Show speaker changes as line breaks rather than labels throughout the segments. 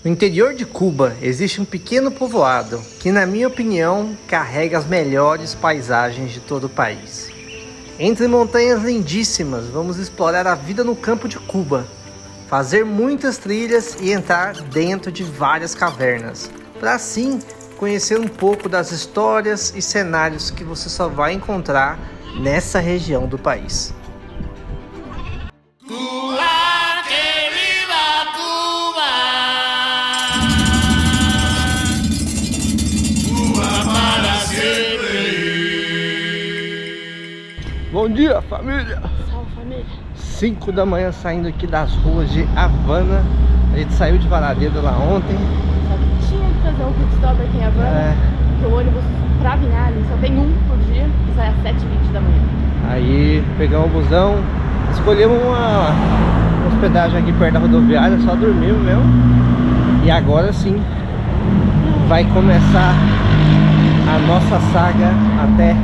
No interior de Cuba existe um pequeno povoado que, na minha opinião, carrega as melhores paisagens de todo o país. Entre montanhas lindíssimas, vamos explorar a vida no campo de Cuba, fazer muitas trilhas e entrar dentro de várias cavernas, para assim conhecer um pouco das histórias e cenários que você só vai encontrar nessa região do país. Bom dia, família!
Salve, família!
5 da manhã saindo aqui das ruas de Havana. A gente saiu de Valadeira lá ontem.
Só que tinha que fazer um pit stop aqui em Havana, porque o ônibus pra Vinales só tem um por dia e sai às 7h20 da manhã.
Aí pegamos o busão, escolhemos uma hospedagem aqui perto da rodoviária, só dormimos mesmo. E agora sim vai começar a nossa saga até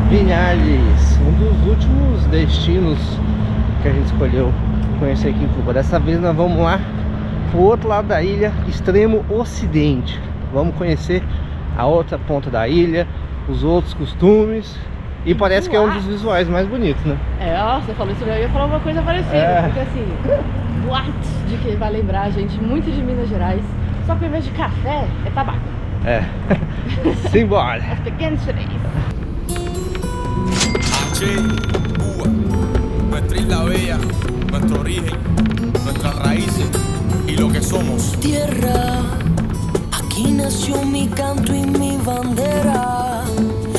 Vinales, um dos últimos destinos que a gente escolheu conhecer aqui em Cuba. Dessa vez nós vamos lá pro outro lado da ilha, extremo ocidente. Vamos conhecer a outra ponta da ilha, os outros costumes. E parece que é um dos visuais mais bonitos, né?
É, ó, você falou isso, eu ia falar uma coisa parecida. Porque assim, boatos de que vai lembrar a gente muito de Minas Gerais, só que ao invés de café, é tabaco.
É, simbora!
As pequenas diferenças.
Cuba, nuestra isla bella, nuestro origen, nuestras raíces y lo que somos.
Tierra, aquí nació mi canto y mi bandera.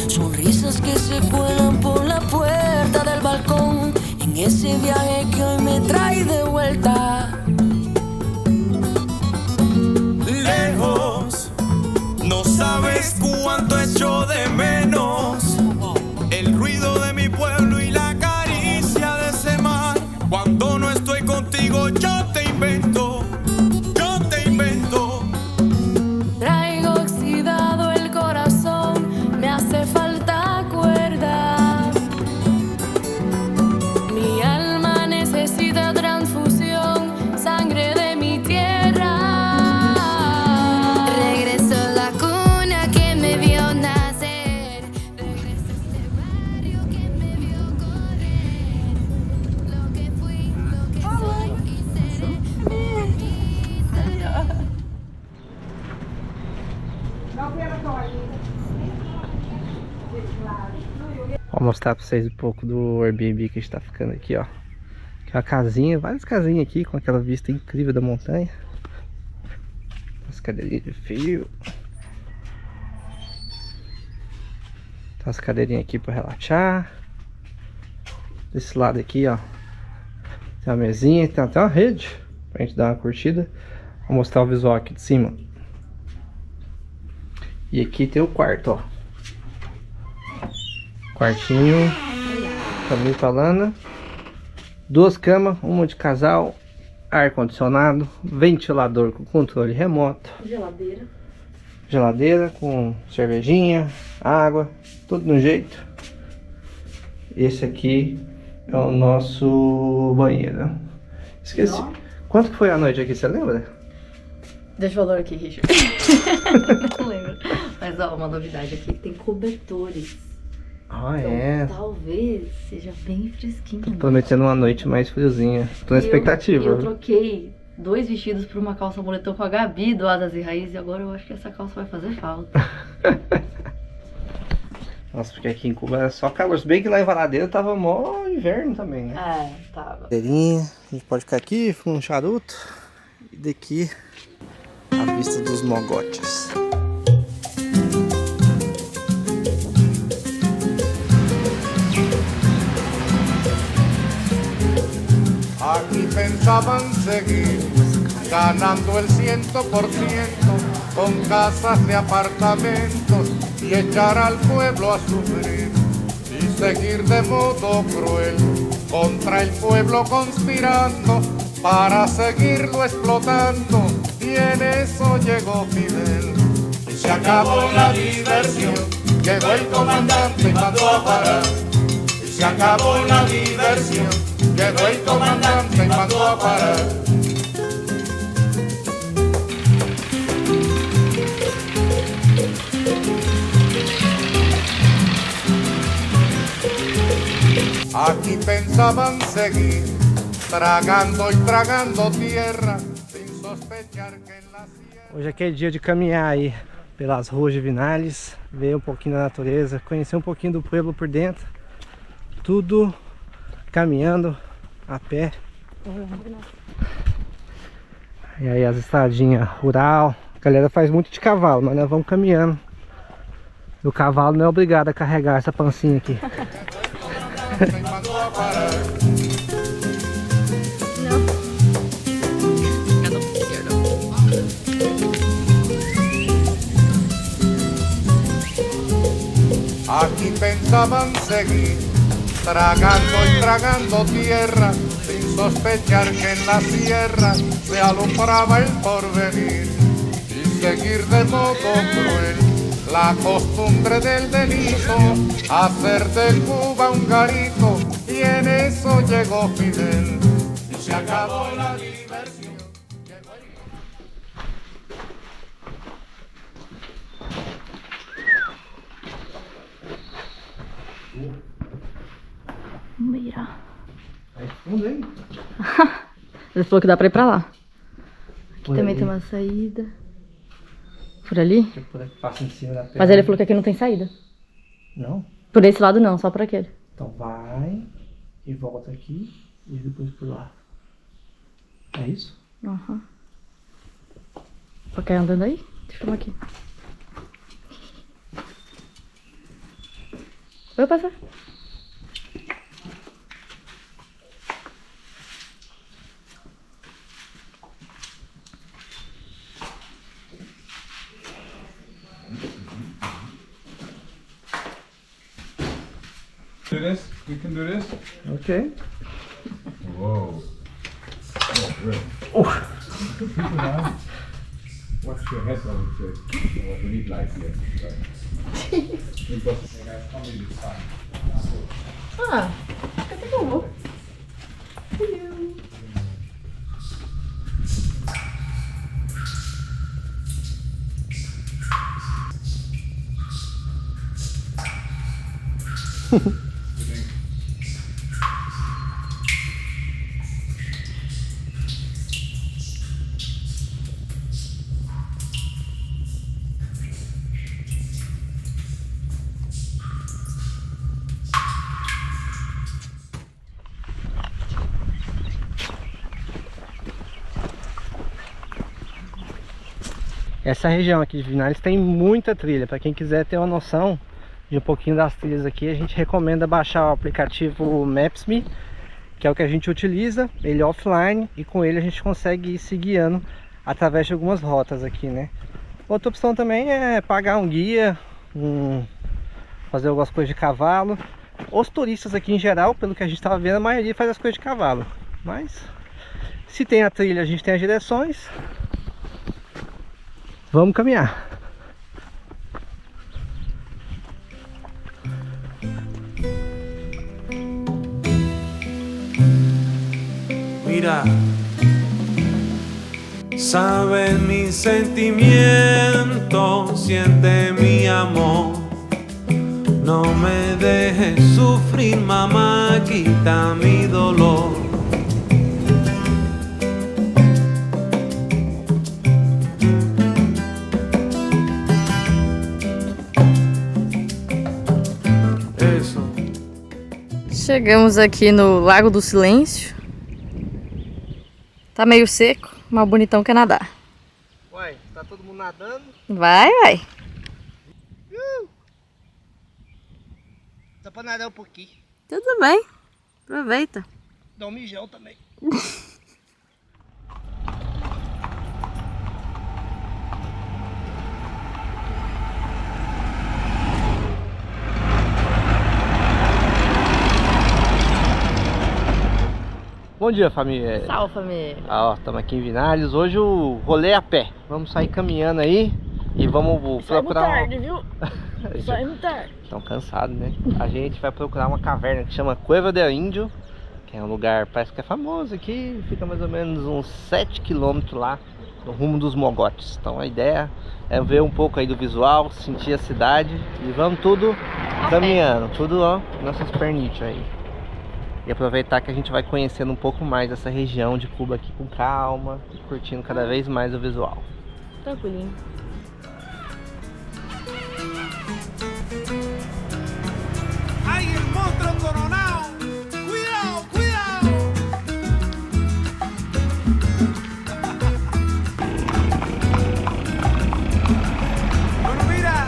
Sonrisas que se cuelan por la puerta del balcón, en ese viaje que hoy me trae de vuelta.
Lejos, no sabes cuánto echo de menos el ruido de mi pueblo y la caricia de ese mar. Cuando no estoy contigo yo te invento, yo te invento.
Traigo oxidado el corazón, me hace falta cuerda. Mi alma necesita transfusión, sangre de mi tierra. Regreso a la cuna que me vio nacer. Regreso a este barrio que me vio correr. Lo que fui, lo que soy y seré.
Vou mostrar pra vocês um pouco do Airbnb que a gente tá ficando aqui, ó. Que é uma casinha, várias casinhas aqui com aquela vista incrível da montanha. As cadeirinhas de fio. Tem umas cadeirinhas aqui pra relaxar. Desse lado aqui, ó, tem uma mesinha, tem até uma rede pra gente dar uma curtida. Vou mostrar o visual aqui de cima. E aqui tem o quarto, ó. Quartinho, caminho pra Lana. 2 camas, uma de casal, ar-condicionado, ventilador com controle remoto.
Geladeira.
Geladeira com cervejinha, água, tudo no jeito. Esse aqui é o nosso banheiro. Esqueci. Quanto que foi a noite aqui, você lembra?
Deixa o valor aqui, Richard. Não lembro. Mas ó, uma novidade aqui, tem cobertores.
Ah,
Então,
é.
talvez seja bem fresquinho.
Tô prometendo uma noite mais friozinha. Tô na expectativa.
Eu troquei 2 vestidos por uma calça moletom com a Gabi do Asas e Raiz e agora eu acho que essa calça vai fazer falta.
Nossa, porque aqui em Cuba era só calor. Se bem que lá em Valadeira tava mó inverno também, né?
É, tava.
Cadeirinha, a gente pode ficar aqui, fumar um charuto. E daqui a vista dos mogotes.
Aquí pensaban seguir ganando el 100% con casas de apartamentos y echar al pueblo a sufrir y seguir de modo cruel contra el pueblo conspirando para seguirlo explotando y en eso llegó Fidel y se acabó la diversión, llegó el comandante y mandó a parar y se acabó la diversión. Llegó el comandante y mandó a parar. pensaban seguir, tragando y tragando tierra, sin sospechar que en la sierra...
Hoje é aquele dia de caminhar aí pelas ruas de Vinales, ver um pouquinho da natureza, conhecer um pouquinho do pueblo por dentro. Tudo caminhando a pé. E aí as estradinhas rural. A galera faz muito de cavalo, mas nós vamos caminhando. O cavalo não é obrigado a carregar essa pancinha aqui.
Aquí pensaban seguir, tragando y tragando tierra, sin sospechar que en la sierra se alumbraba el porvenir, y seguir de modo cruel la costumbre del delito, hacer de Cuba un garito, y en eso llegó Fidel, y se acabó la diversión.
Mira.
Aí fundo, hein?
Ele falou que dá pra ir pra lá. Aqui
Por
também
ali.
tem uma saída. Por ali?
Deixa eu pôr aqui, passa em cima da pedra.
Mas ele falou que aqui não tem saída.
Não?
Por esse lado não, só por aquele.
Então vai e volta aqui e depois por lá. É isso?
Aham. Quer andando aí? Deixa eu aqui. Vai passar.
Do this? We can do this?
Ok.
Whoa. Oh, really? Watch your head, I would say. Oh, we need light here. Right. Because guys coming this time.
Ah, até que eu vou.
Essa região aqui de Vinales tem muita trilha. Para quem quiser ter uma noção de um pouquinho das trilhas aqui, a gente recomenda baixar o aplicativo Maps.me, que é o que a gente utiliza. Ele é offline e com ele a gente consegue ir se guiando através de algumas rotas aqui, né? Outra opção também é pagar um guia, fazer algumas coisas de cavalo. Os turistas aqui em geral, pelo que a gente estava vendo, a maioria faz as coisas de cavalo. Mas se tem a trilha, a gente tem as direções. Vamos caminhar.
Mira, sabe mis sentimientos, siente mi amor. No me dejes sufrir, mamá, quita mi dolor.
Chegamos aqui no Lago do Silêncio. Tá meio seco, mas o bonitão quer nadar.
Uai, tá todo mundo nadando?
Vai, vai.
Só pra nadar um pouquinho.
Tudo bem. Aproveita.
Dá um mijão também. Bom dia, família.
Salve, família.
Ó, estamos aqui em Vinales. Hoje o rolê é a pé. Vamos sair caminhando aí e vamos procurar.
Tarde, viu? Saímos tarde.
Estão cansados, né? A gente vai procurar uma caverna que chama Cueva del Índio, que é um lugar, parece que é famoso aqui. Fica mais ou menos uns 7 km lá, no rumo dos Mogotes. Então a ideia é ver um pouco aí do visual, sentir a cidade e vamos tudo caminhando. Tudo, ó, nossas pernitas aí. E aproveitar que a gente vai conhecendo um pouco mais dessa região de Cuba aqui com calma, curtindo cada vez mais o visual.
Tranquilinho.
¡Ay, el monstruo coronado! ¡Cuidado, cuidado! Bueno, mira,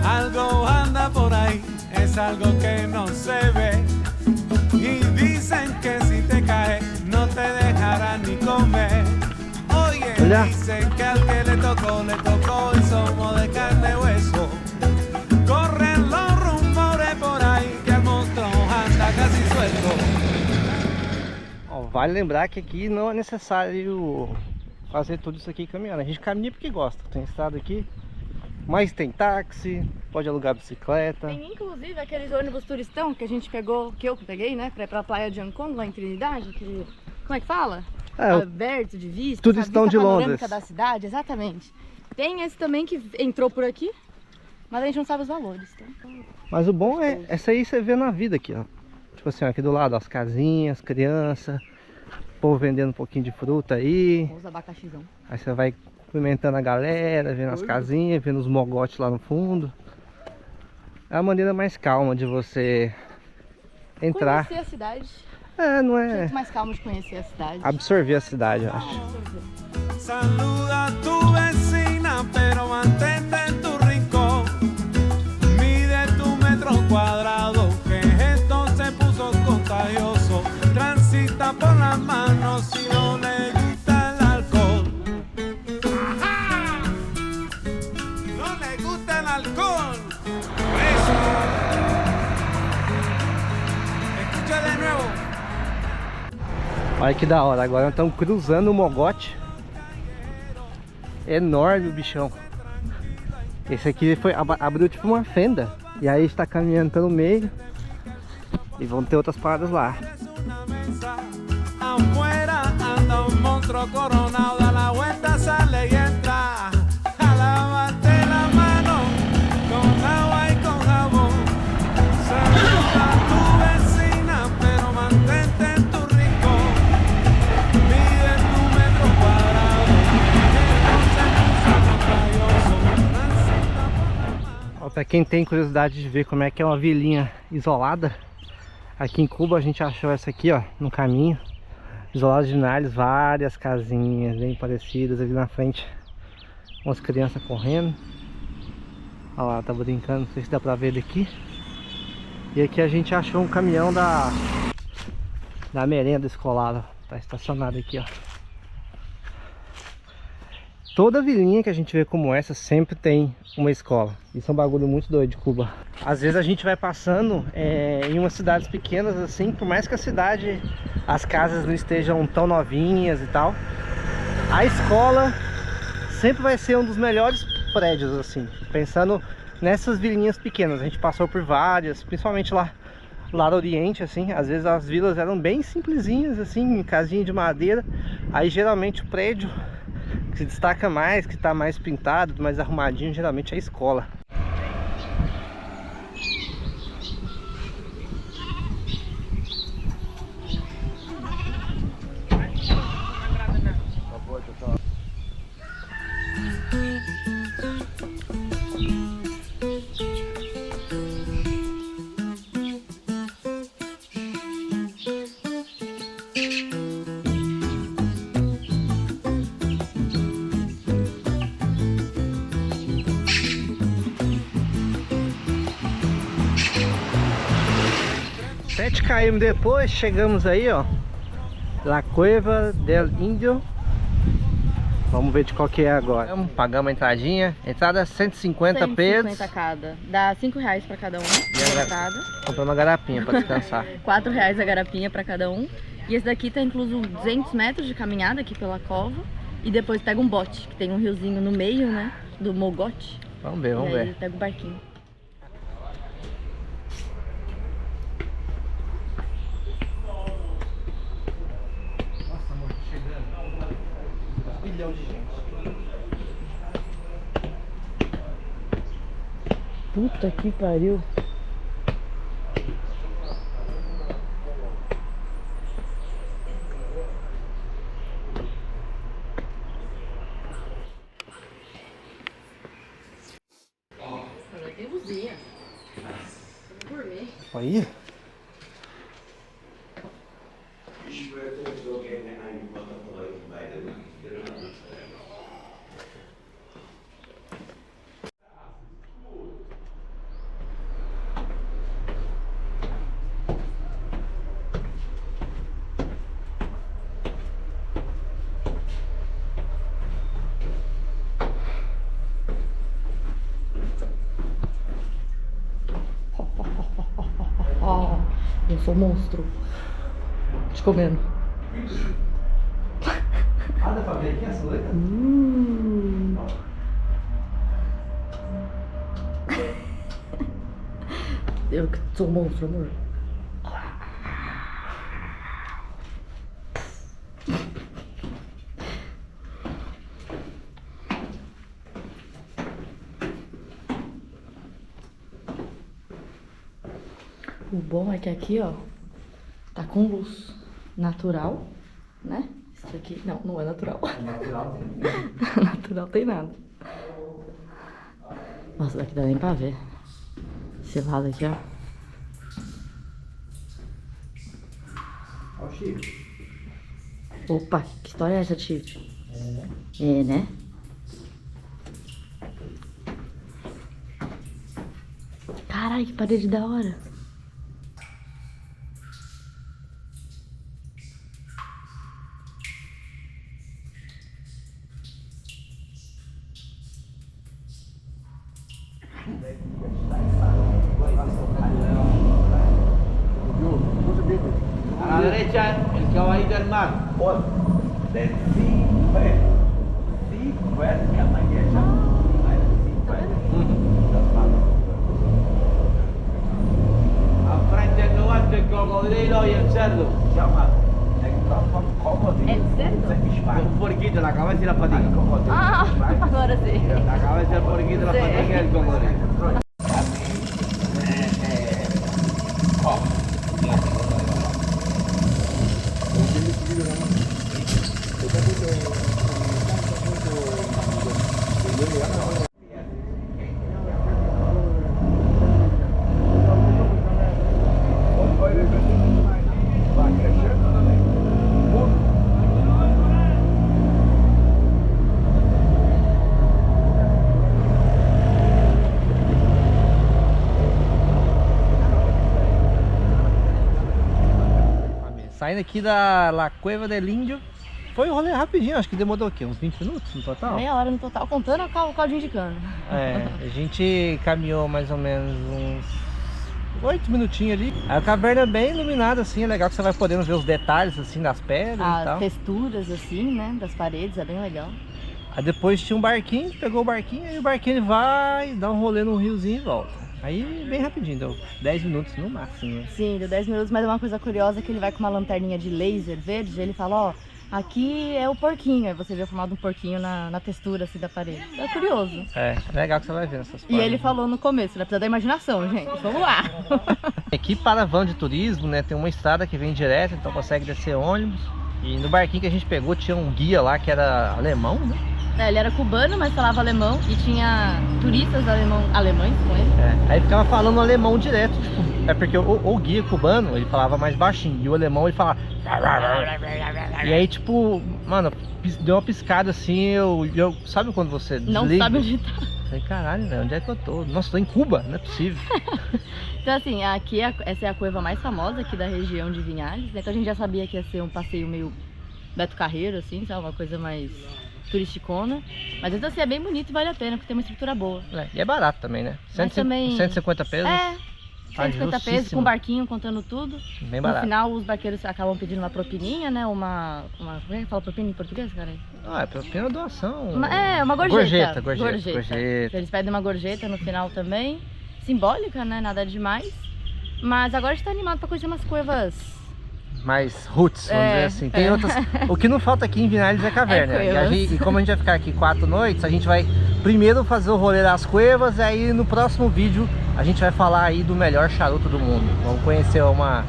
algo anda por ahí, es algo que no se ve. Y dicen que si te caes no te dejarán ni comer. Oye,
Hola.
dicen que al que le tocó y somos de carne y hueso. Corren los rumores por ahí que el monstruo anda casi suelto.
Ó, vale lembrar que aqui não é necessário fazer tudo isso aqui caminhando. A gente caminha porque gosta. Tem estrada aqui, mas tem táxi, pode alugar bicicleta.
Tem inclusive aqueles ônibus turistão que a gente pegou, que eu peguei, né? Pra ir pra Praia de Ancon, lá em Trinidade. Que, como é que fala? Aberto de vista.
Turistão
vista
de
panorâmica
Londres.
da cidade, exatamente. Tem esse também que entrou por aqui, mas a gente não sabe os valores. Então...
Mas o bom é essa aí você vê na vida aqui, ó. Tipo assim, ó, aqui do lado, ó, as casinhas, crianças, povo vendendo um pouquinho de fruta aí.
Os abacaxizão.
Aí você vai cumprimentando a galera, vendo as casinhas, vendo os mogotes lá no fundo. É a maneira mais calma de você entrar.
Conhecer a cidade.
É, não
O
é
jeito mais calmo de conhecer a cidade.
absorver a cidade, eu acho.
Saluda a tu vecina, pero mantente en tu rincón. Mide tu metro cuadrado, que esto se puso contagioso. Transita por las manos si no le gusta el alcohol. ¡Ajá! No le gusta el alcohol. Eso. Escucha de nuevo.
Olha que da hora, agora nós estamos cruzando o mogote. Enorme o bichão. Esse aqui foi, abriu tipo uma fenda. E aí está caminhando pelo meio. E vão ter outras paradas lá.
Afuera anda un monstruo coronado, da la vuelta, sale y entra. A lavarte la mano con agua y con jabón. Saluda a tu vecina, pero mantente en tu rincón. Mide tu metro cuadrado,
Ó, pra quem tem curiosidade de ver como é que é uma vilinha isolada, aqui em Cuba a gente achou essa aqui, ó, no caminho. Isolado de Nales, várias casinhas bem parecidas ali na frente. Umas crianças correndo. Olha lá, tá brincando, não sei se dá pra ver daqui. E aqui a gente achou um caminhão da merenda escolar, ó. Tá estacionado aqui, ó. Toda vilinha que a gente vê como essa sempre tem uma escola. Isso é um bagulho muito doido de Cuba. Às vezes a gente vai passando em umas cidades pequenas assim, por mais que a cidade, as casas não estejam tão novinhas e tal, a escola sempre vai ser um dos melhores prédios assim. Pensando nessas vilinhas pequenas, a gente passou por várias, principalmente lá no Oriente assim. Às vezes as vilas eram bem simplesinhas assim, casinha de madeira. Aí geralmente o prédio que se destaca mais, que está mais pintado, mais arrumadinho, geralmente é a escola. Km depois, chegamos aí, ó, La Cueva del Indio. Vamos ver de qual que é agora. Pagamos a entradinha. Entrada 150 pesos.
150 cada. Dá R$5 pra cada um.
Compramos uma garapinha pra descansar.
R$4 a garapinha pra cada um. E esse daqui tá incluso 200 metros de caminhada aqui pela cova. E depois pega um bote, que tem um riozinho no meio, né? Do mogote.
Vamos ver, vamos
ver. E aí
ver.
pega o barquinho.
Milhão de gente.
Puta que pariu. Cozinha. Gourmet.
Olha.
Eu sou um monstro. Te comendo.
Ah, dá pra ver aqui essa letra?
Eu que sou um monstro, amor. O bom é que aqui, ó, tá com luz natural, né? Isso aqui, não é natural.
Natural.
Natural tem nada. Nossa, daqui dá nem pra ver. Esse lado aqui, ó.
Olha o Chico.
Opa, que história é essa, Chico? É, né? Caralho, que parede da hora.
A la derecha, el caballito del mar. Al frente del nubarto, el cocodrilo y el cerdo.
El cerdo?
Un porquito, la cabeza y la patica.
Ah, agora sim.
La cabeza del porquito y la
Sí.
patica del cocodrilo. Saindo aqui da La Cueva del Indio, foi um rolê rapidinho, acho que demorou o quê? Uns 20 minutos no total?
Meia hora no total, contando o caldinho de cana.
É, a gente caminhou mais ou menos uns 8 minutinhos ali. A caverna é bem iluminada, assim, é legal que você vai podendo ver os detalhes, assim, das pedras e
As
tal.
texturas, assim, né, das paredes, é bem legal.
Aí depois tinha um barquinho, pegou o barquinho, aí o barquinho ele vai dar um rolê no riozinho e volta. Aí bem rapidinho, deu 10 minutos no máximo, né?
Sim, deu 10 minutos, mas é uma coisa curiosa que ele vai com uma lanterninha de laser verde, ele fala, ó, aqui é o porquinho, aí você vê o formato do porquinho na textura, assim, da parede. É curioso.
É legal que você vai ver essas
E
formas.
ele falou no começo, vai precisar da imaginação, gente, vamos lá.
Aqui para van de turismo, né, tem uma estrada que vem direto, então consegue descer ônibus. E no barquinho que a gente pegou tinha um guia lá que era alemão, né?
É, ele era cubano, mas falava alemão e tinha turistas alemães com ele.
É, aí ficava falando alemão direto, tipo, é porque o guia cubano, ele falava mais baixinho, e o alemão ele falava... E aí, tipo, mano, deu uma piscada assim, eu sabe quando você desliga?
Não sabe onde tá.
Falei, caralho, velho, onde é que eu tô? Nossa, tô em Cuba, não é possível.
Então assim, aqui essa é a cueva mais famosa aqui da região de Vinhales, né? Então a gente já sabia que ia ser um passeio meio Beto Carreiro, assim, sabe? Uma coisa mais turisticona. Mas então assim, é bem bonito e vale a pena, porque tem uma estrutura boa.
É, e é barato também, né?
Mas também...
150 pesos.
É, 150 pesos
justíssimo.
com barquinho, contando tudo.
Bem
No
barato.
final, os barqueiros acabam pedindo uma propininha, né? Como é que fala propina em português, cara?
Ah, é propina doação.
Uma gorjeta.
Gorjeta.
Eles pedem uma gorjeta no final também. Simbólica, né? Nada demais. Mas agora a gente tá animado pra conhecer umas cuevas.
Mais roots, vamos
É,
dizer assim. Tem
é.
outras. O que não falta aqui em Vinhales é caverna.
É cuevas.
E como a gente vai ficar aqui 4 noites, a gente vai primeiro fazer o rolê das cuevas, e aí no próximo vídeo a gente vai falar aí do melhor charuto do mundo. Vamos conhecer uma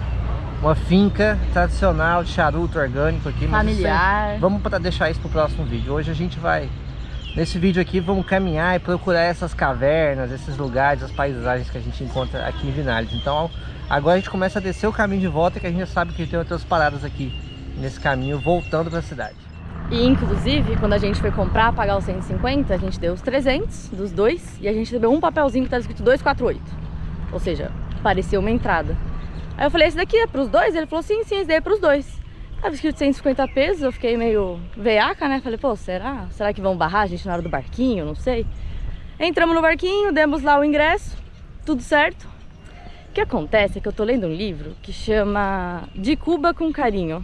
finca tradicional de charuto orgânico aqui. Mas
Familiar.
vamos deixar isso pro próximo vídeo. Hoje a gente vai Nesse vídeo aqui vamos caminhar e procurar essas cavernas, esses lugares, as paisagens que a gente encontra aqui em Vinales. Então agora a gente começa a descer o caminho de volta, que a gente já sabe que tem outras paradas aqui nesse caminho, voltando para a cidade.
E inclusive, quando a gente foi comprar, pagar os 150, a gente deu os 300 dos dois e a gente recebeu um papelzinho que estava escrito 248. Ou seja, parecia uma entrada. Aí eu falei, esse daqui é pros dois? Ele falou, sim, esse daí é pros dois. Tava escrito 150 pesos, eu fiquei meio veiaca, né? Falei, pô, será? Será que vão barrar a gente na hora do barquinho? Não sei. Entramos no barquinho, demos lá o ingresso, tudo certo. O que acontece é que eu tô lendo um livro que chama De Cuba com Carinho,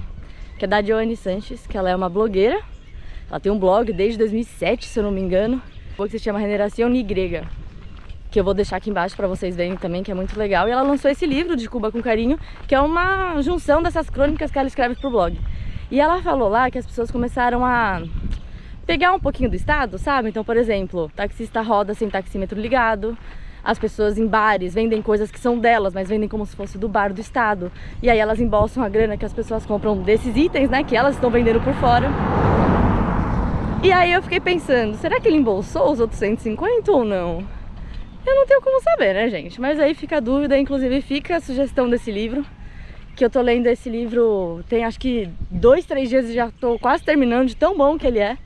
que é da Joanne Sanches, que ela é uma blogueira. Ela tem um blog desde 2007, se eu não me engano, que se chama Generación Y, que eu vou deixar aqui embaixo para vocês verem também, que é muito legal. E ela lançou esse livro, De Cuba com Carinho, que é uma junção dessas crônicas que ela escreve pro blog. E ela falou lá que as pessoas começaram a pegar um pouquinho do estado, sabe? Então, por exemplo, taxista roda sem taxímetro ligado, as pessoas em bares vendem coisas que são delas, mas vendem como se fosse do bar do estado. E aí elas embolsam a grana que as pessoas compram desses itens, né, que elas estão vendendo por fora. E aí eu fiquei pensando, será que ele embolsou os outros 150 ou não? Eu não tenho como saber, né, gente? Mas aí fica a dúvida, inclusive fica a sugestão desse livro, que eu tô lendo esse livro tem acho que 2, 3 dias e já tô quase terminando, de tão bom que ele é.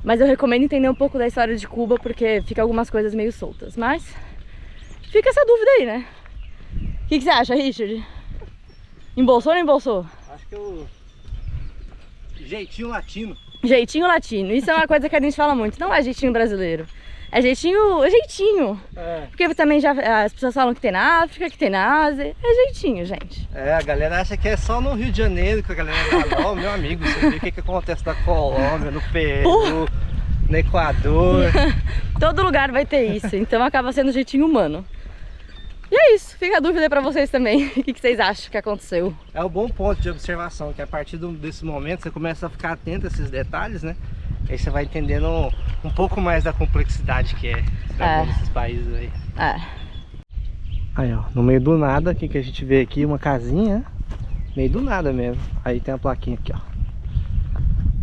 Mas eu recomendo entender um pouco da história de Cuba, porque fica algumas coisas meio soltas. Mas fica essa dúvida aí, né? O que você acha, Richard? Embolsou ou não embolsou?
Acho que o jeitinho latino.
Jeitinho latino, isso é uma coisa que a gente fala muito, não é jeitinho brasileiro. É jeitinho, é jeitinho. É. Porque também já as pessoas falam que tem na África, que tem na Ásia. É jeitinho, gente.
É, a galera acha que é só no Rio de Janeiro que a galera fala, ó, meu amigo, você vê o que acontece na Colômbia, no Peru, no Equador.
Todo lugar vai ter isso, então acaba sendo jeitinho humano. E é isso, fica a dúvida aí pra vocês também, o que vocês acham que aconteceu.
É um bom ponto de observação, que a partir desse momento você começa a ficar atento a esses detalhes, né? Aí você vai entendendo um pouco mais da complexidade que é nesses países aí. Aí, ó, no meio do nada, o que a gente vê aqui? Uma casinha, meio do nada mesmo. Aí tem a plaquinha aqui, ó.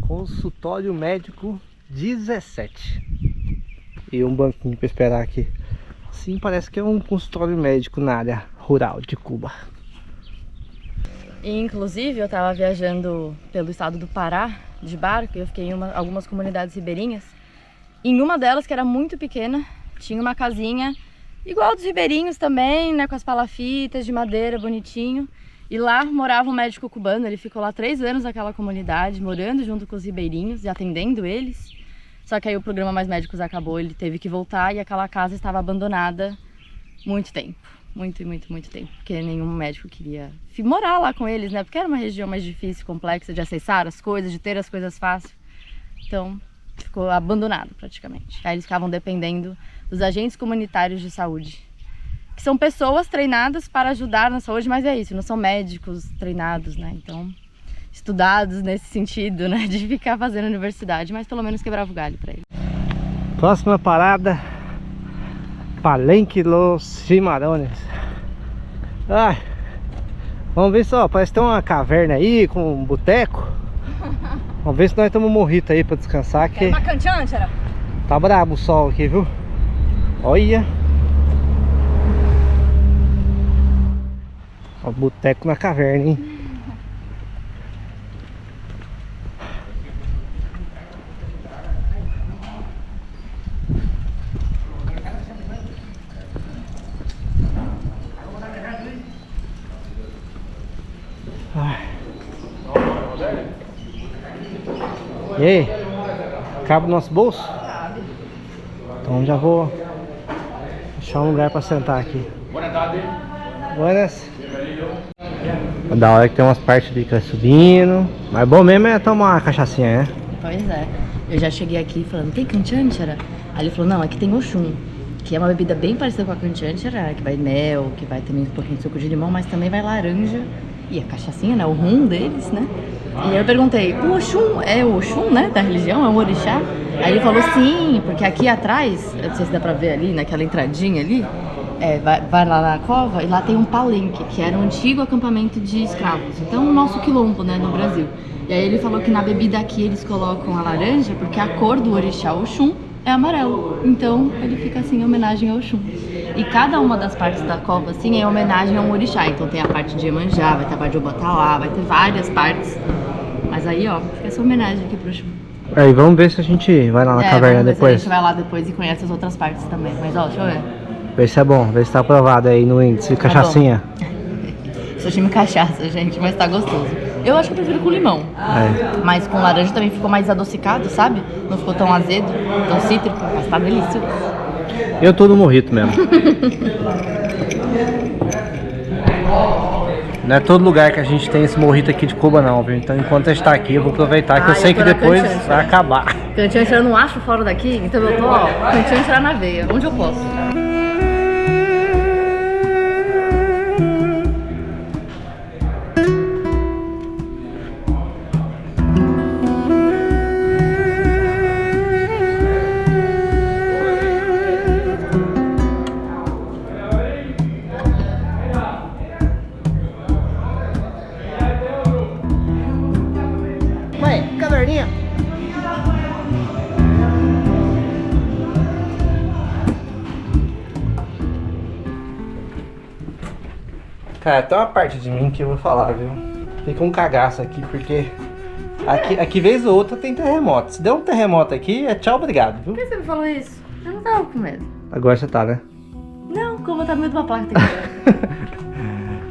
Consultório médico 17. E um banquinho pra esperar aqui. Sim, parece que é um consultório médico na área rural de Cuba.
E, inclusive, eu tava viajando pelo estado do Pará de barco e eu fiquei em algumas comunidades ribeirinhas. Em uma delas, que era muito pequena, tinha uma casinha igual dos ribeirinhos também, né, com as palafitas de madeira, bonitinho. E lá morava um médico cubano, ele ficou lá 3 anos naquela comunidade, morando junto com os ribeirinhos e atendendo eles. Só que aí o programa Mais Médicos acabou, ele teve que voltar e aquela casa estava abandonada muito tempo. Muito tempo, porque nenhum médico queria morar lá com eles, né? Porque era uma região mais difícil, complexa de acessar as coisas, de ter as coisas fácil. Então, ficou abandonado praticamente. Aí eles ficavam dependendo dos agentes comunitários de saúde, que são pessoas treinadas para ajudar na saúde, mas é isso, não são médicos treinados, né? Então, estudados nesse sentido, né? De ficar fazendo universidade, mas pelo menos quebrava o galho para eles.
Próxima parada, Palenque Los Cimarrones. Ai, vamos ver só, parece que tem uma caverna aí com um boteco. Vamos ver se nós tomamos um morrito aí pra descansar, que
uma canchânchara.
Tá brabo o sol aqui, viu? Olha. Ó, boteco na caverna, hein? E aí? Cabe no nosso bolso?
Cabe.
Então já vou achar um lugar pra sentar aqui. Buenas. Da hora que tem umas partes ali que vai subindo. Mas bom mesmo é tomar uma cachaçinha, né?
Pois é. Eu já cheguei aqui falando, tem canchânchara? Aí ele falou, não, aqui tem Oxum, que é uma bebida bem parecida com a canchânchara, que vai mel, que vai também um pouquinho de suco de limão, mas também vai laranja. E a cachaçinha, né? O rum deles, né? E aí eu perguntei, o Oxum é o Oxum, né? Da religião, é um orixá? Aí ele falou, sim, porque aqui atrás, eu não sei se dá pra ver ali, naquela entradinha ali, vai lá na cova e lá tem um palenque, que era um antigo acampamento de escravos. Então, o nosso quilombo, né, no Brasil. E aí ele falou que na bebida aqui eles colocam a laranja porque a cor do orixá Oxum é amarelo. Então ele fica assim em homenagem ao Oxum. E cada uma das partes da cova assim é em homenagem a um orixá. Então tem a parte de Iemanjá, vai ter a parte de Obatalá, vai ter várias partes. Mas aí ó, fica essa homenagem aqui pro Oxum.
Aí vamos ver se a gente vai lá na caverna
vamos ver
depois.
Se a gente vai lá depois e conhece as outras partes também. Mas ó, deixa eu ver.
Ver se é bom, ver se tá aprovado aí no índice. Cachaçinha.
Sou time cachaça, gente, mas tá gostoso. Eu acho que eu prefiro com limão. Mas com laranja também ficou mais adocicado, sabe? Não ficou tão azedo, tão cítrico, mas tá delicioso.
Eu tô no morrito mesmo. Não é todo lugar que a gente tem esse morrito aqui de Cuba não, viu? Então enquanto a gente tá aqui eu vou aproveitar que eu sei que depois vai acabar.
Cantiante eu não acho fora daqui, então eu tô, ó, cantiante entrar na veia, onde eu posso.
Caverninha. Cara, tem uma parte de mim que eu vou falar, viu? Fica um cagaço aqui, porque aqui vez ou outra tem terremoto. Se der um terremoto aqui, é tchau, obrigado, viu?
Por que você me falou isso? Eu não tava com medo.
Agora você tá, né?
Não, como eu tava com medo de uma placa.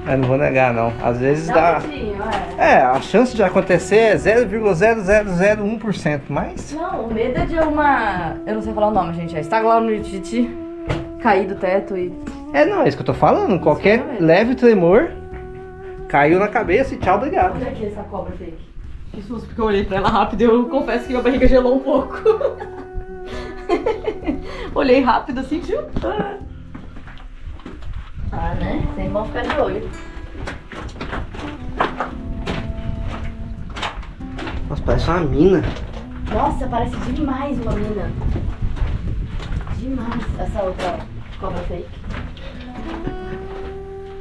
Eu não vou negar, não. Às vezes
Dá
dá...
um pouquinho,
a chance de acontecer é 0,0001%, mas...
Não, o medo é de uma... Eu não sei falar o nome, gente. É estalagmites, cair do teto e...
Não, é isso que eu tô falando. Qualquer leve tremor, caiu na cabeça e tchau, obrigado.
Olha aqui essa cobra fake. Que susto, porque eu olhei pra ela rápido e eu confesso que minha barriga gelou um pouco. Olhei rápido assim, tio. Ah, né? Sem bom ficar de olho.
Nossa, parece uma mina.
Nossa, parece demais uma mina. Demais essa outra cobra fake.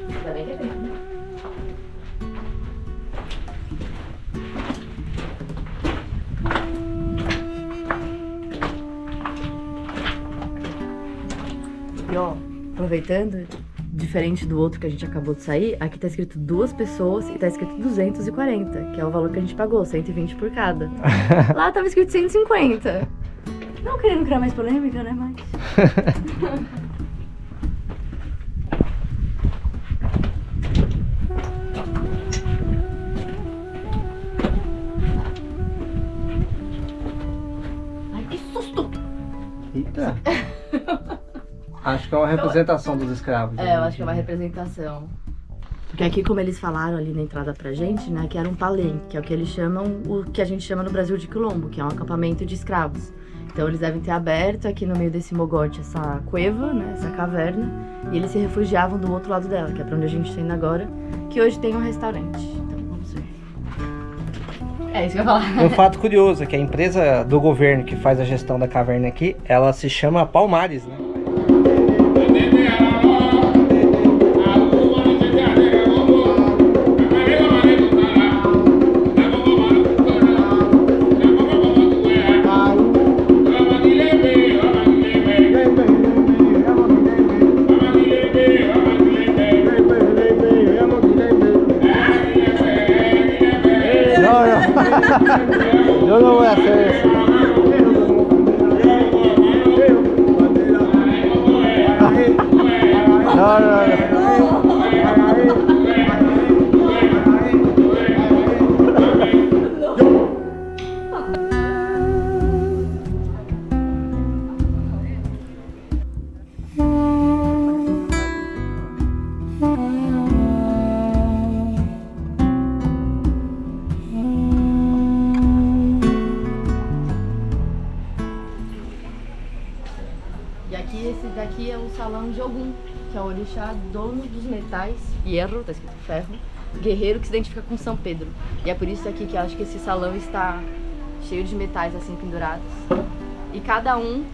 Ainda bem que é bem, né? E ó, aproveitando, diferente do outro que a gente acabou de sair, aqui tá escrito 2 pessoas e tá escrito 240, que é o valor que a gente pagou, 120 por cada. Lá tava escrito 150. Não querendo criar mais polêmica, né, mas... Ai, que susto!
Eita! Acho que é uma representação dos escravos.
Eu acho que é uma representação. Porque aqui, como eles falaram ali na entrada pra gente, né, que era um palenque, que é o que eles chamam, o que a gente chama no Brasil de quilombo, que é um acampamento de escravos. Então eles devem ter aberto aqui no meio desse mogote essa cueva, né, essa caverna, e eles se refugiavam do outro lado dela, que é pra onde a gente tá indo agora, que hoje tem um restaurante. Então vamos ver. É isso que eu ia falar.
Um fato curioso é que a empresa do governo que faz a gestão da caverna aqui, ela se chama Palmares, né? Eu não vou hacer eso. No, no, no.
E aqui, esse daqui é o salão de Ogum, que é o orixá dono dos metais, hierro, tá escrito ferro, guerreiro que se identifica com São Pedro. E é por isso aqui que eu acho que esse salão está cheio de metais assim pendurados. E cada um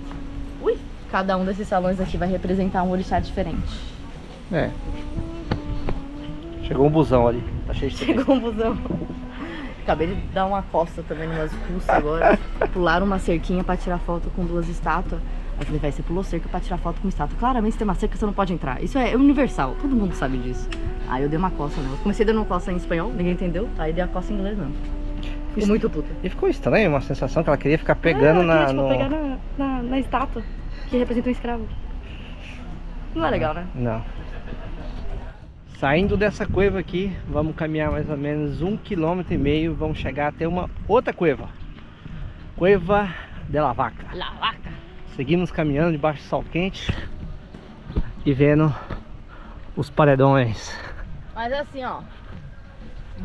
desses salões aqui vai representar um orixá diferente.
Chegou um busão ali, tá cheio de...
Chegou um busão. Acabei de dar uma costa também numas russas agora. Pularam uma cerquinha pra tirar foto com 2 estátuas. Aí eu falei, vai, você pulou cerca pra tirar foto com estátua. Claramente, se tem uma cerca, você não pode entrar. Isso é universal, todo mundo sabe disso. Aí eu dei uma costa nela. Comecei dando uma costa em espanhol, ninguém entendeu. Aí dei a costa em inglês, não. Ficou muito puta.
E ficou estranho, uma sensação que ela queria ficar pegando
ela queria, pegar na estátua, que representa um escravo. Não é legal, né?
Não. Saindo dessa cueva aqui, vamos caminhar mais ou menos 1,5 km. Vamos chegar até uma outra cueva. Cueva de la Vaca.
La Vaca.
Seguimos caminhando debaixo do sol quente e vendo os paredões.
Mas assim, ó,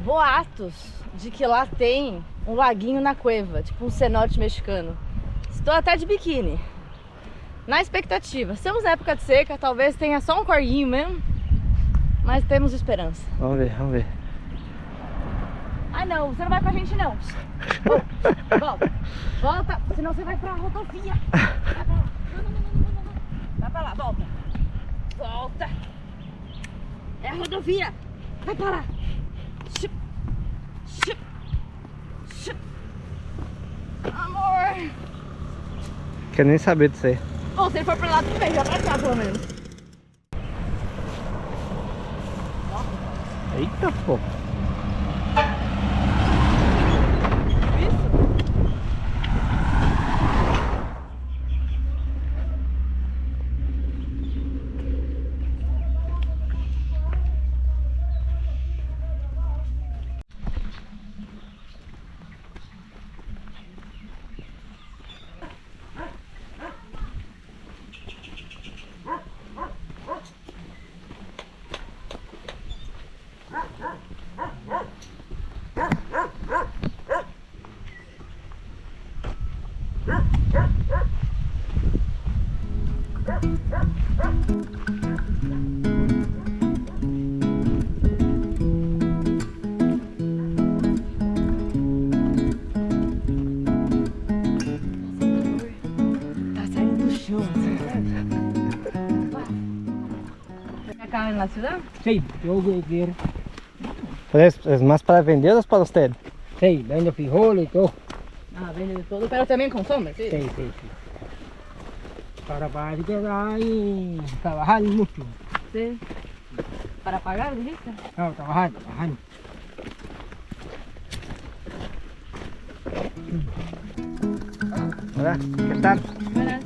boatos de que lá tem um laguinho na cueva, tipo um cenote mexicano. Estou até de biquíni. Na expectativa. Estamos na época de seca, talvez tenha só um corguinho mesmo. Mas temos esperança.
Vamos ver, vamos ver.
Ah não, você não vai com a gente não. Volta, volta, senão você vai pra rodovia. Vai pra lá. Não. Vai pra lá, volta. Volta. É a rodovia. Vai pra lá. Chup. Chup. Chup. Amor.
Quero nem saber disso aí.
Bom, se ele for pra lá, tudo bem, já pra cá pelo menos.
Eita, pô.
Acá en la ciudad?
Sí, yo quiero.
¿Es más para venderlos para ustedes?
Sí, vendo frijoles y todo.
Ah, vende de todo, pero también consume, sí.
Sí, sí, sí. Para quedar y trabajar mucho.
Sí. Para pagar, dijiste.
No, trabajar.
Hola, ¿qué tal?
Buenas.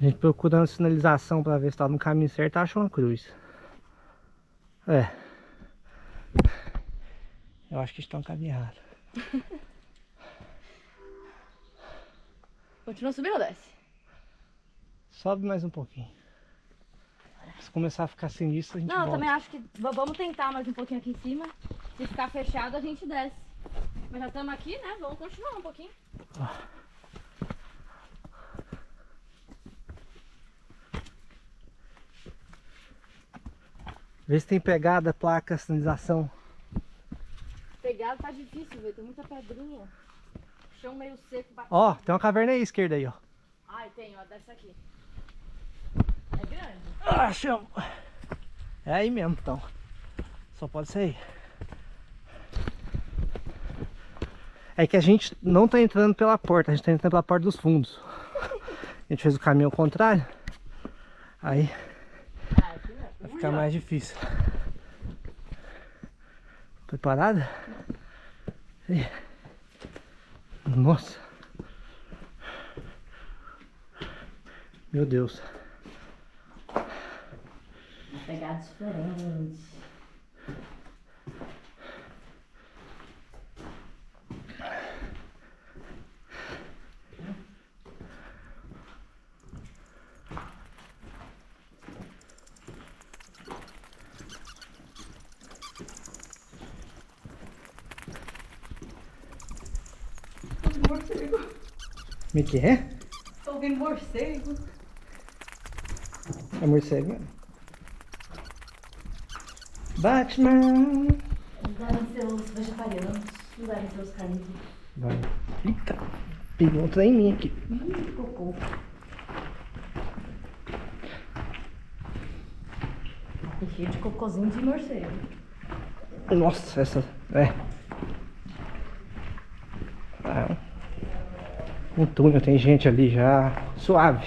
A gente procurando sinalização para ver se tá no caminho certo, acha uma cruz. É. Eu acho que está no caminho errado.
Continua subindo ou desce?
Sobe mais um pouquinho. Se começar a ficar sinistro, a gente
Não, eu
volta.
também acho que vamos tentar mais um pouquinho aqui em cima. Se ficar fechado, a gente desce. Mas já estamos aqui, né? Vamos continuar um pouquinho.
Vê se tem pegada, placa, sinalização.
Pegado tá difícil, velho. Tem muita pedrinha. Chão meio seco.
Ó, tem uma caverna aí à esquerda aí, ó.
Ai, tem, ó. Dessa aqui. É grande.
Ah, chama. É aí mesmo, então. Só pode ser aí. É que a gente não tá entrando pela porta, a gente tá entrando pela porta dos fundos. A gente fez o caminho ao contrário. Aí vai ficar mais difícil. Preparada? Nossa. Meu Deus.
Uma pegada diferente. morcego.
Me que é?
Tô ouvindo morcego.
É morcego mesmo. Batman!
Usarem seus vegetarianos, usarem seus carnívoros.
Vai. Eita, pegou um trem em mim aqui.
Cocô. Cheio de cocôzinho de morcego.
Nossa, essa. É. Ah, um túnel, tem gente ali já. Suave.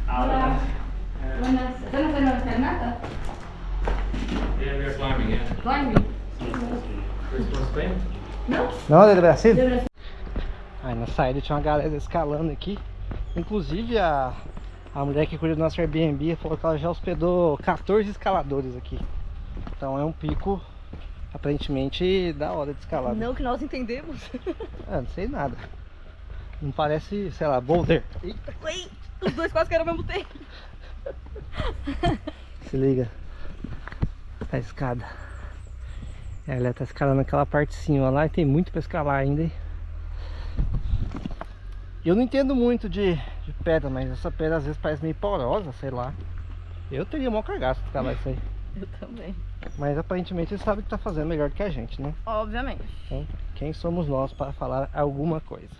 Olá. Buenas. ¿Usted no puede hacer nada?
Yeah, we're climbing, yeah.
Climbing.
We're from Spain?
Não, é do Brasil?
Do Brasil.
Aí na saída tinha uma galera escalando aqui. Inclusive a mulher que cuida do nosso Airbnb falou que ela já hospedou 14 escaladores aqui. Então é um pico aparentemente da hora de escalar.
Não que nós entendemos.
Não sei nada. Não parece, sei lá, boulder. Eita.
Ui, os dois quase que eram ao mesmo tempo.
Se liga. A escada. Ela tá escalando aquela parte de cima lá e tem muito pra escalar ainda. Hein? Eu não entendo muito de pedra, mas essa pedra às vezes parece meio porosa, sei lá. Eu teria maior cagaço de escalar isso aí.
Eu também.
Mas aparentemente ele sabe o que tá fazendo melhor do que a gente, né?
Obviamente.
Então, quem somos nós para falar alguma coisa?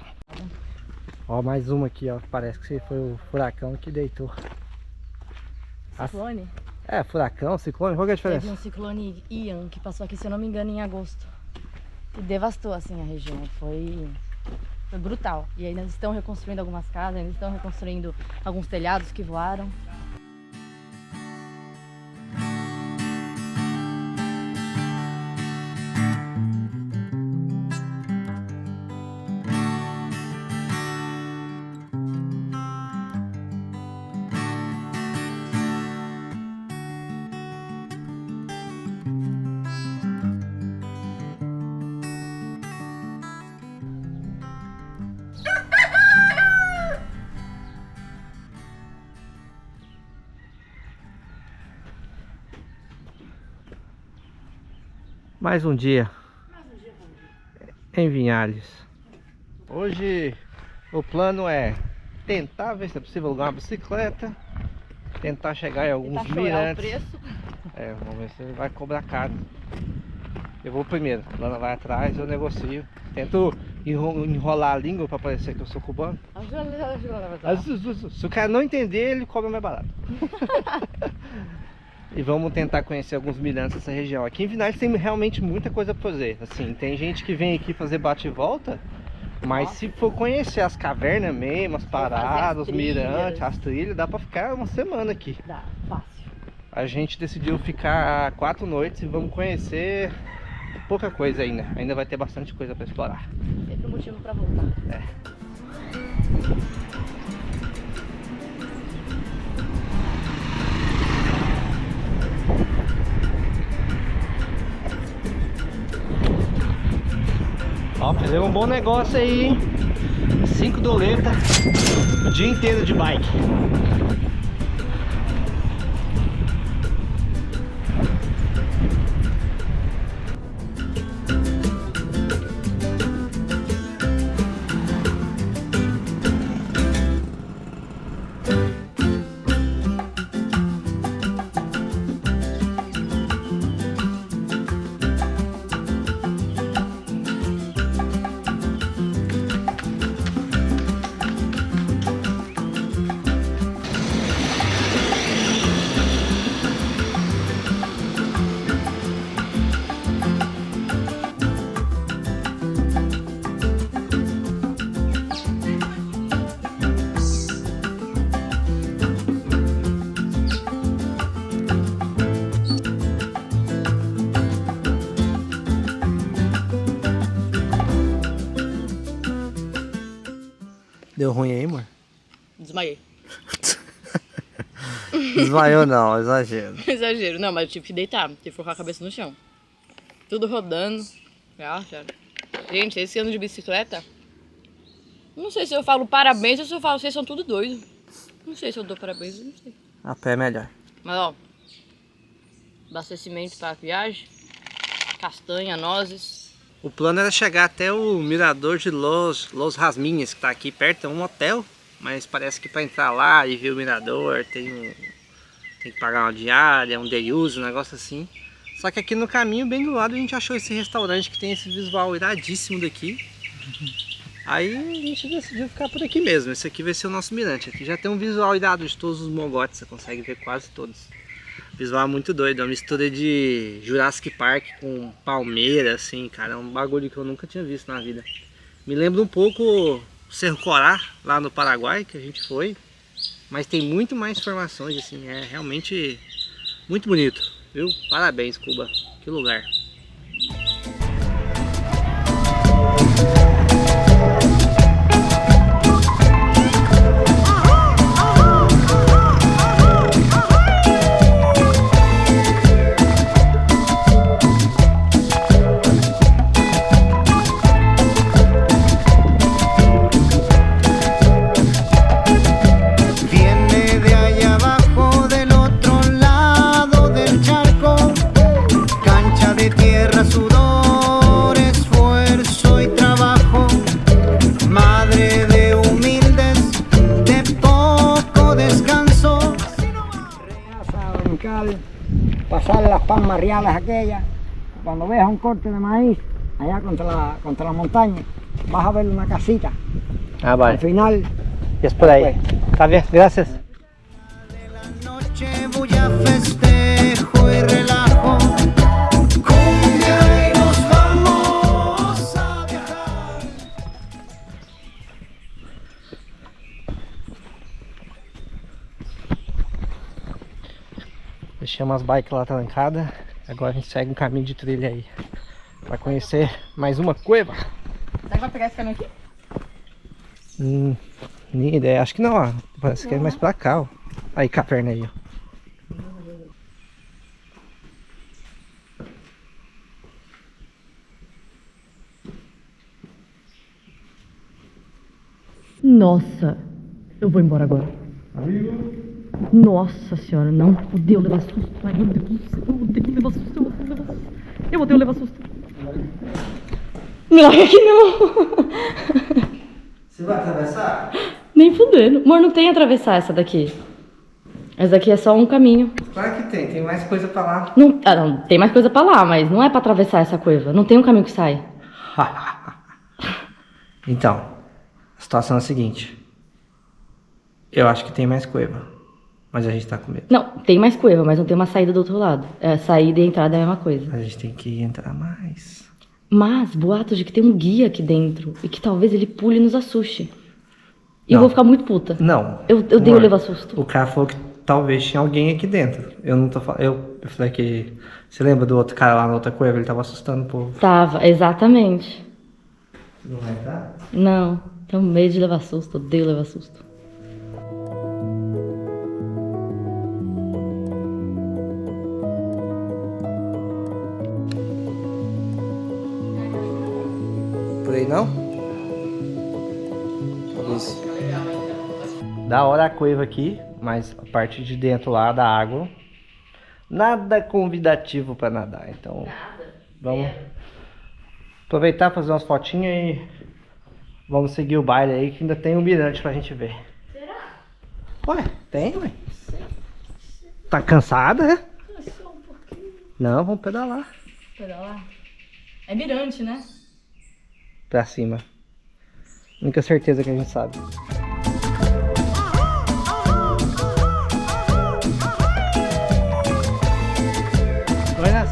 Ó, mais uma aqui, ó. Parece que foi o furacão que deitou.
Ciclone?
É, furacão, ciclone, qual que é a diferença?
Teve um ciclone Ian que passou aqui, se eu não me engano, em agosto. E devastou, assim, a região. Foi brutal. E ainda estão reconstruindo algumas casas, ainda estão reconstruindo alguns telhados que voaram.
Mais um dia em Vinhales. Hoje o plano é tentar ver se é possível alugar uma bicicleta, tentar chegar em alguns mirantes. É, vamos ver se ele vai cobrar caro. Eu vou primeiro, a Lana vai atrás, eu negocio. Tento enrolar a língua para parecer que eu sou cubano. Se o cara não entender, ele cobra mais barato. E vamos tentar conhecer alguns mirantes dessa região. Aqui em Vinhales tem realmente muita coisa pra fazer. Assim, tem gente que vem aqui fazer bate e volta, mas se for conhecer as cavernas mesmo, as paradas, os mirantes, as trilhas, dá pra ficar uma semana aqui.
Dá, fácil.
A gente decidiu ficar 4 noites e vamos conhecer pouca coisa ainda. Ainda vai ter bastante coisa pra explorar.
Sempre um motivo pra voltar.
É. Ó, fizemos um bom negócio aí, hein? 5 doletas, o dia inteiro de bike. Deu ruim aí, amor?
Desmaiei.
Desmaiou não, exagero.
Exagero. Não, mas eu tive que deitar, tive que colocar a cabeça no chão. Tudo rodando. Cara. Gente, esse ano de bicicleta, não sei se eu falo parabéns ou se eu falo, vocês são tudo doido. Não sei se eu dou parabéns, não sei.
A pé é melhor.
Mas ó, abastecimento para a viagem, castanha, nozes.
O plano era chegar até o mirador de Los Rasminhas, que tá aqui perto, é um hotel, mas parece que para entrar lá e ver o mirador tem que pagar uma diária, um day use, um negócio assim. Só que aqui no caminho, bem do lado, a gente achou esse restaurante que tem esse visual iradíssimo daqui. Aí a gente decidiu ficar por aqui mesmo. Esse aqui vai ser o nosso mirante. Aqui já tem um visual irado de todos os mogotes, você consegue ver quase todos. Visual muito doido, é uma mistura de Jurassic Park com palmeira, assim, cara. É um bagulho que eu nunca tinha visto na vida. Me lembra um pouco o Cerro Corá, lá no Paraguai, que a gente foi. Mas tem muito mais informações, assim, é realmente muito bonito, viu? Parabéns, Cuba, que lugar.
Pasar las palmas reales aquellas, cuando veas un corte de maíz allá contra la montaña, vas a ver una casita.
Ah, vale.
Al final,
es por ahí. Está bien, gracias. Deixei umas bikes lá trancadas. Agora a gente segue um caminho de trilha aí pra conhecer mais uma cueva.
Será que vai pegar esse caminho aqui?
Nem ideia, acho que não, ó. Parece que é mais pra cá, ó. Aí, caverna aí, ó.
Nossa, eu vou embora agora. Nossa senhora, não odeio levar susto. Ai, meu Deus do céu, eu odeio levar susto, eu odeio levar susto. Me larga aqui não.
Você vai atravessar?
Nem fudendo. Amor, não tem atravessar essa daqui. Essa daqui é só um caminho.
Claro que tem mais coisa pra lá.
Não, não, tem mais coisa pra lá, mas não é pra atravessar essa cueva. Não tem um caminho que sai.
Então, a situação é a seguinte. Eu acho que tem mais cueva. Mas a gente tá com medo.
Não, tem mais cueva, mas não tem uma saída do outro lado. É, saída e entrada é a mesma coisa.
A gente tem que entrar mais.
Mas, boatos de que tem um guia aqui dentro. E que talvez ele pule e nos assuste. E
Não.
eu vou ficar muito puta.
Não.
Eu odeio levar susto.
O cara falou que talvez tinha alguém aqui dentro. Eu não tô falando. Eu falei que. Você lembra do outro cara lá na outra cueva? Ele tava assustando o povo.
Tava, exatamente.
Você não vai entrar?
Não, tenho medo de levar susto, odeio levar susto.
Por aí não? Talvez. Da hora a cueva aqui, mas a parte de dentro lá da água, nada convidativo para nadar. Então, vamos aproveitar, fazer umas fotinhas e vamos seguir o baile aí, que ainda tem um mirante pra gente ver. Será? Ué, tem, ué. Tá cansada, né?
Só um pouquinho.
Não, vamos pedalar.
Pedalar? É mirante, né?
Pra cima. Única certeza que a gente sabe. Buenas.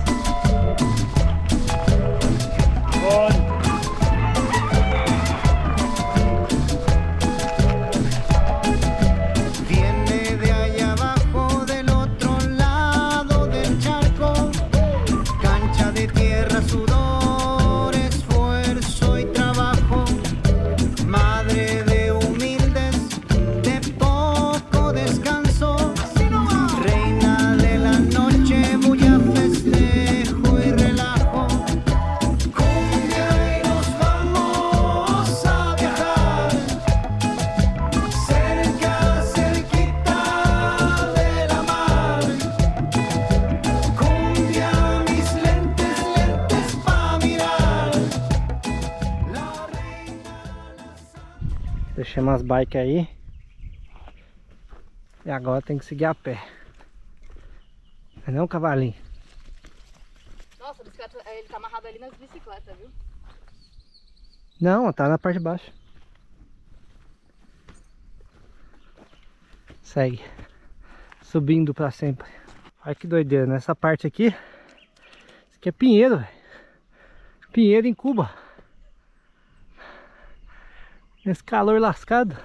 Viene de allá abajo del otro lado del charco, cancha de tierra, sudor, esfuerzo y trabajo, madre de humildad.
Deixamos as bikes aí. E agora tem que seguir a pé. Não, cavalinho?
Nossa, a bicicleta, ele tá amarrado ali nas bicicletas, viu?
Não, tá na parte de baixo. Segue. Subindo pra sempre. Olha que doideira, nessa parte aqui. Isso aqui é pinheiro, velho. Pinheiro em Cuba. Nesse calor lascado.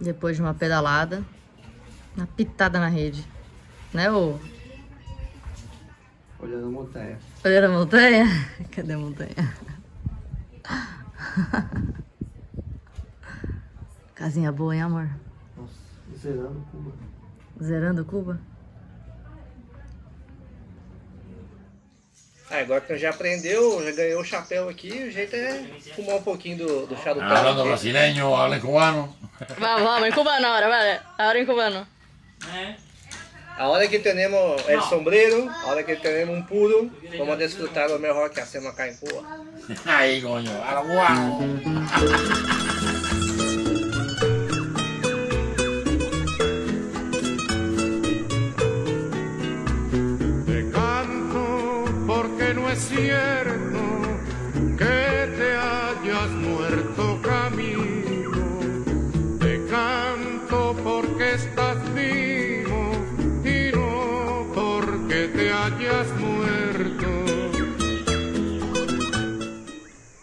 Depois de uma pedalada, uma pitada na rede, né, ô?
Olhando a montanha.
Olhando a montanha? Cadê a montanha? Casinha boa, hein, amor?
Nossa, zerando Cuba.
Zerando Cuba?
Agora que já aprendeu, já ganhou o chapéu aqui, o jeito é fumar um pouquinho do chá do
Hablando brasileño, habla cubano.
Vamos, en cubano ahora, vale. Ahora en cubano.
Ahora que tenemos el sombrero, ahora que tenemos un puro, vamos a disfrutar lo mejor que hacemos acá en Cuba.
Ahí, coño, habla cubano.
Te canto porque no es cierto